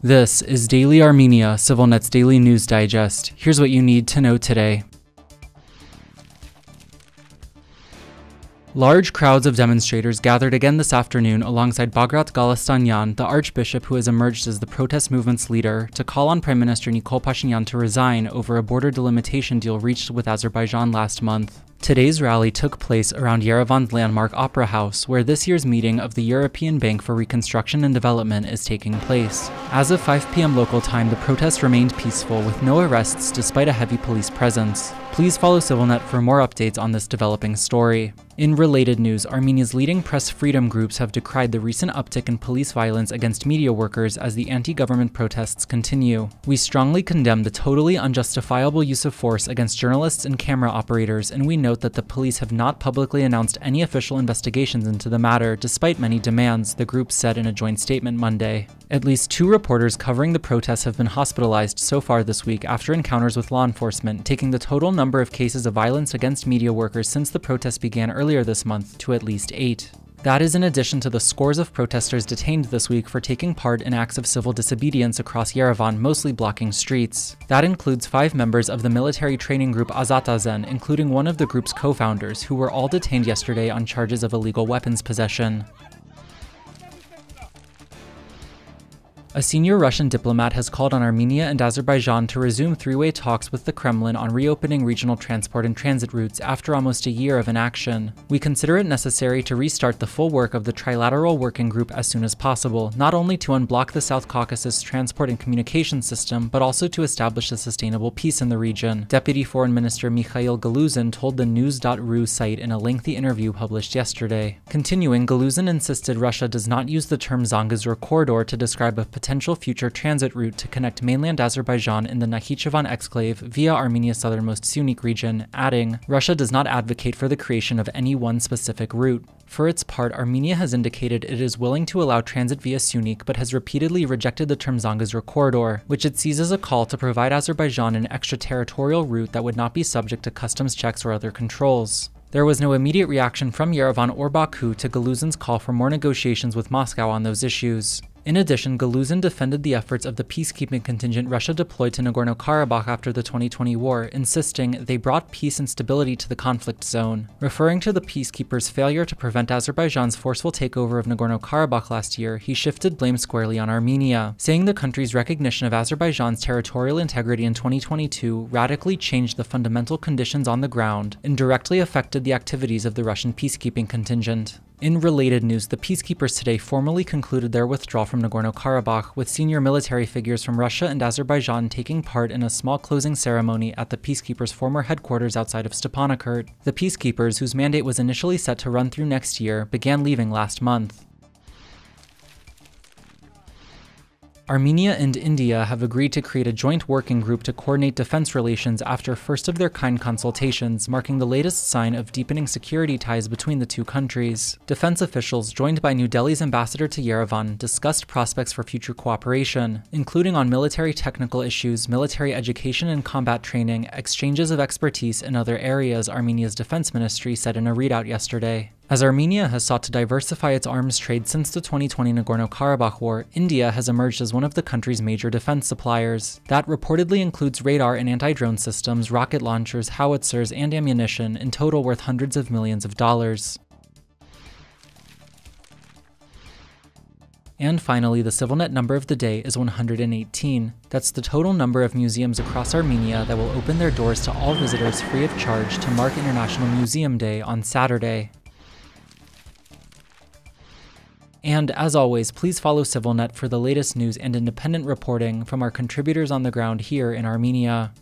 This is Daily Armenia, CivilNet's daily news digest. Here's what you need to know today. Large crowds of demonstrators gathered again this afternoon alongside Bagrat Galastanyan, the archbishop who has emerged as the protest movement's leader, to call on Prime Minister Nikol Pashinyan to resign over a border delimitation deal reached with Azerbaijan last month. Today's rally took place around Yerevan's landmark Opera House, where this year's meeting of the European Bank for Reconstruction and Development is taking place. As of 5 p.m. local time, the protests remained peaceful, with no arrests despite a heavy police presence. Please follow CivilNet for more updates on this developing story. In related news, Armenia's leading press freedom groups have decried the recent uptick in police violence against media workers as the anti-government protests continue. We strongly condemn the totally unjustifiable use of force against journalists and camera operators, and we note that the police have not publicly announced any official investigations into the matter, despite many demands, the group said in a joint statement Monday. At least 2 reporters covering the protests have been hospitalized so far this week after encounters with law enforcement, taking the total number of cases of violence against media workers since the protests began earlier this month to at least 8. That is in addition to the scores of protesters detained this week for taking part in acts of civil disobedience across Yerevan, mostly blocking streets. That includes 5 members of the military training group Azatazen, including one of the group's co-founders, who were all detained yesterday on charges of illegal weapons possession. A senior Russian diplomat has called on Armenia and Azerbaijan to resume 3-way talks with the Kremlin on reopening regional transport and transit routes after almost a year of inaction. We consider it necessary to restart the full work of the Trilateral Working Group as soon as possible, not only to unblock the South Caucasus transport and communication system, but also to establish a sustainable peace in the region, Deputy Foreign Minister Mikhail Galuzin told the news.ru site in a lengthy interview published yesterday. Continuing, Galuzin insisted Russia does not use the term Zangezur corridor to describe a potential future transit route to connect mainland Azerbaijan in the Nakhichevan exclave via Armenia's southernmost Syunik region, adding, Russia does not advocate for the creation of any one specific route. For its part, Armenia has indicated it is willing to allow transit via Syunik, but has repeatedly rejected the term Zangezur corridor, which it sees as a call to provide Azerbaijan an extraterritorial route that would not be subject to customs checks or other controls. There was no immediate reaction from Yerevan or Baku to Galuzin's call for more negotiations with Moscow on those issues. In addition, Galuzin defended the efforts of the peacekeeping contingent Russia deployed to Nagorno-Karabakh after the 2020 war, insisting they brought peace and stability to the conflict zone. Referring to the peacekeepers' failure to prevent Azerbaijan's forceful takeover of Nagorno-Karabakh last year, he shifted blame squarely on Armenia, saying the country's recognition of Azerbaijan's territorial integrity in 2022 radically changed the fundamental conditions on the ground and directly affected the activities of the Russian peacekeeping contingent. In related news, the peacekeepers today formally concluded their withdrawal from Nagorno-Karabakh, with senior military figures from Russia and Azerbaijan taking part in a small closing ceremony at the peacekeepers' former headquarters outside of Stepanakert. The peacekeepers, whose mandate was initially set to run through next year, began leaving last month. Armenia and India have agreed to create a joint working group to coordinate defense relations after first-of-their-kind consultations, marking the latest sign of deepening security ties between the two countries. Defense officials, joined by New Delhi's ambassador to Yerevan, discussed prospects for future cooperation, including on military technical issues, military education and combat training, exchanges of expertise, and other areas, Armenia's defense ministry said in a readout yesterday. As Armenia has sought to diversify its arms trade since the 2020 Nagorno-Karabakh war, India has emerged as one of the country's major defense suppliers. That reportedly includes radar and anti-drone systems, rocket launchers, howitzers, and ammunition, in total worth hundreds of millions of dollars. And finally, the CivilNet number of the day is 118. That's the total number of museums across Armenia that will open their doors to all visitors free of charge to mark International Museum Day on Saturday. And as always, please follow CivilNet for the latest news and independent reporting from our contributors on the ground here in Armenia.